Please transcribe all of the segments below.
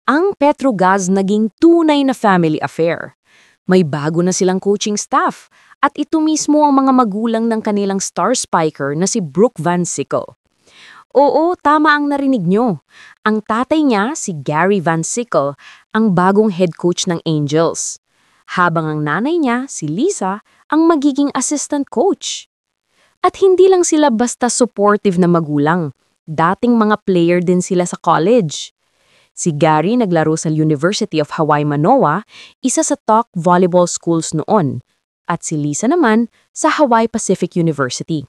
Ang Petrogaz naging tunay na family affair. May bago na silang coaching staff at ito mismo ang mga magulang ng kanilang star spiker na si Brooke Van Sickle. Oo, tama ang narinig nyo. Ang tatay niya, si Gary Van Sickle, ang bagong head coach ng Angels. Habang ang nanay niya, si Lisa, ang magiging assistant coach. At hindi lang sila basta supportive na magulang. Dating mga player din sila sa college. Si Gary naglaro sa University of Hawaii Manoa, isa sa top volleyball schools noon. At si Lisa naman sa Hawaii Pacific University.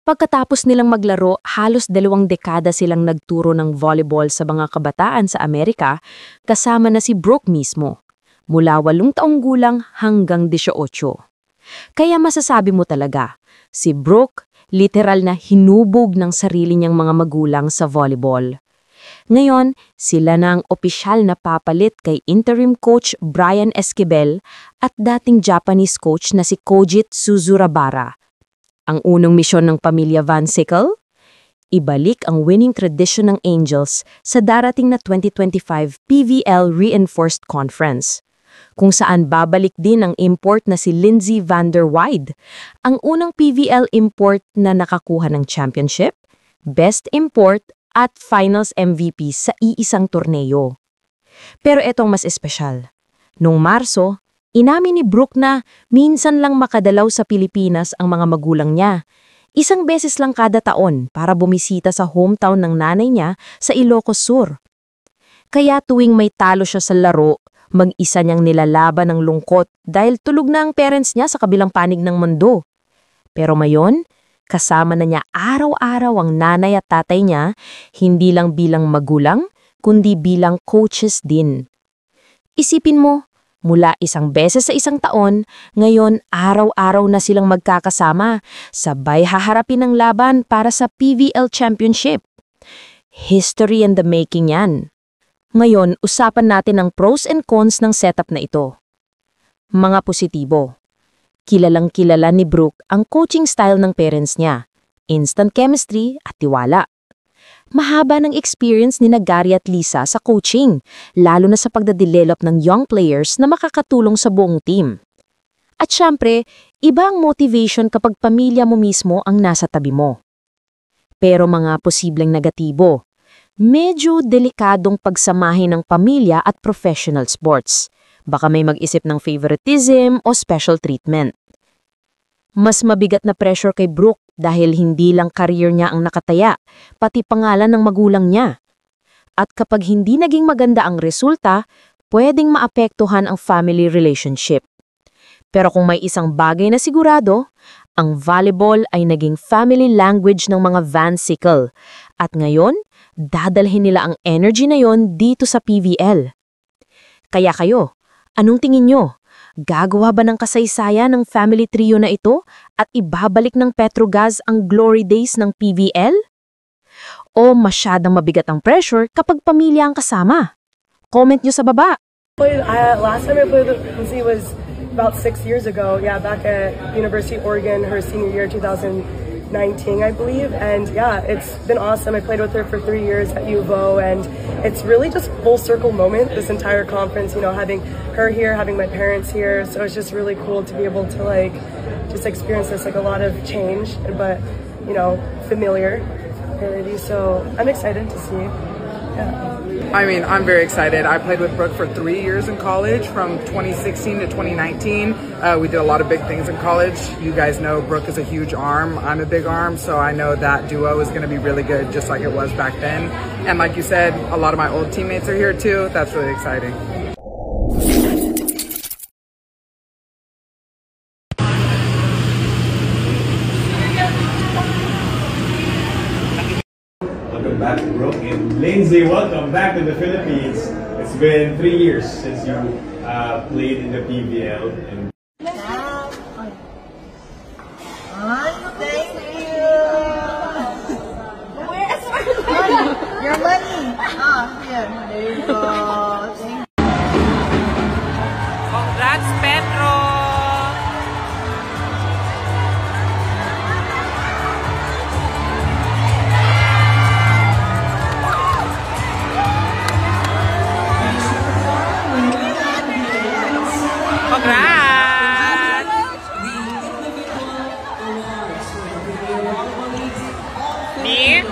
Pagkatapos nilang maglaro, halos 2 dekada silang nagturo ng volleyball sa mga kabataan sa Amerika, kasama na si Brooke mismo. Mula 8 taong gulang hanggang 18. Kaya masasabi mo talaga, si Brooke literal na hinubog ng sarili niyang mga magulang sa volleyball. Ngayon, sila na ang opisyal na papalit kay interim coach Brian Esquivel at dating Japanese coach na si Kojit Suzurabara. Ang unang misyon ng pamilya Van Sickle? Ibalik ang winning tradition ng Angels sa darating na 2025 PVL Reinforced Conference, kung saan babalik din ang import na si Lindsey Van der Weide, ang unang PVL import na nakakuha ng championship, best import at finals MVP sa iisang torneo. Pero etong mas espesyal. Noong Marso, inamin ni Brooke na minsan lang makadalaw sa Pilipinas ang mga magulang niya. 1 beses lang kada taon para bumisita sa hometown ng nanay niya sa Ilocos Sur. Kaya tuwing may talo siya sa laro, mag-isa niyang nilalaban ng lungkot dahil tulog na ang parents niya sa kabilang panig ng mundo. Pero ngayon, kasama na niya araw-araw ang nanay at tatay niya, hindi lang bilang magulang, kundi bilang coaches din. Isipin mo, mula 1 beses sa 1 taon, ngayon araw-araw na silang magkakasama, sabay haharapin ang laban para sa PVL Championship. History in the making yan. Ngayon, usapan natin ang pros and cons ng setup na ito. Mga positibo. Kilalang-kilala ni Brooke ang coaching style ng parents niya, instant chemistry at tiwala. Mahaba ng experience ni Gary at Lisa sa coaching, lalo na sa pagdadevelop ng young players na makakatulong sa buong team. At syempre, iba ang motivation kapag pamilya mo mismo ang nasa tabi mo. Pero mga posibleng negatibo, medyo delikadong pagsamahin ng pamilya at professional sports. Baka may mag-isip ng favoritism o special treatment. Mas mabigat na pressure kay Brooke dahil hindi lang career niya ang nakataya, pati pangalan ng magulang niya. At kapag hindi naging maganda ang resulta, pwedeng maapektuhan ang family relationship. Pero kung may isang bagay na sigurado, ang volleyball ay naging family language ng mga Van Sickle. At ngayon, dadalhin nila ang energy na yon dito sa PVL. Kaya kayo, anong tingin nyo? Gagawa ba ng kasaysayan ng family trio na ito at ibabalik ng Petrogaz ang glory days ng PVL? O masyadang mabigat ang pressure kapag pamilya ang kasama? Comment nyo sa baba. Last time I played with Lindsay was about 6 years ago. Yeah, back at University of Oregon, her senior year, 2019, I believe. And yeah, it's been awesome. I played with her for 3 years at U of O, and it's really just full circle moment, this entire conference, you know, having her here, having my parents here. So it's just really cool to be able to like, just experience this, like a lot of change, but, you know, familiar. So I'm excited to see. Yeah. I mean, I'm very excited. I played with Brooke for 3 years in college, from 2016 to 2019. We did a lot of big things in college. You guys know Brooke is a huge arm. I'm a big arm, so I know that duo is going to be really good, just like it was back then. And like you said, a lot of my old teammates are here too. That's really exciting. Welcome back to Brooke. And Lindsay, welcome back to the Philippines. It's been 3 years since you played in the PVL. And Thank you. Where's your money? Here. There you go. Thank you. Congrats, Petro! Me?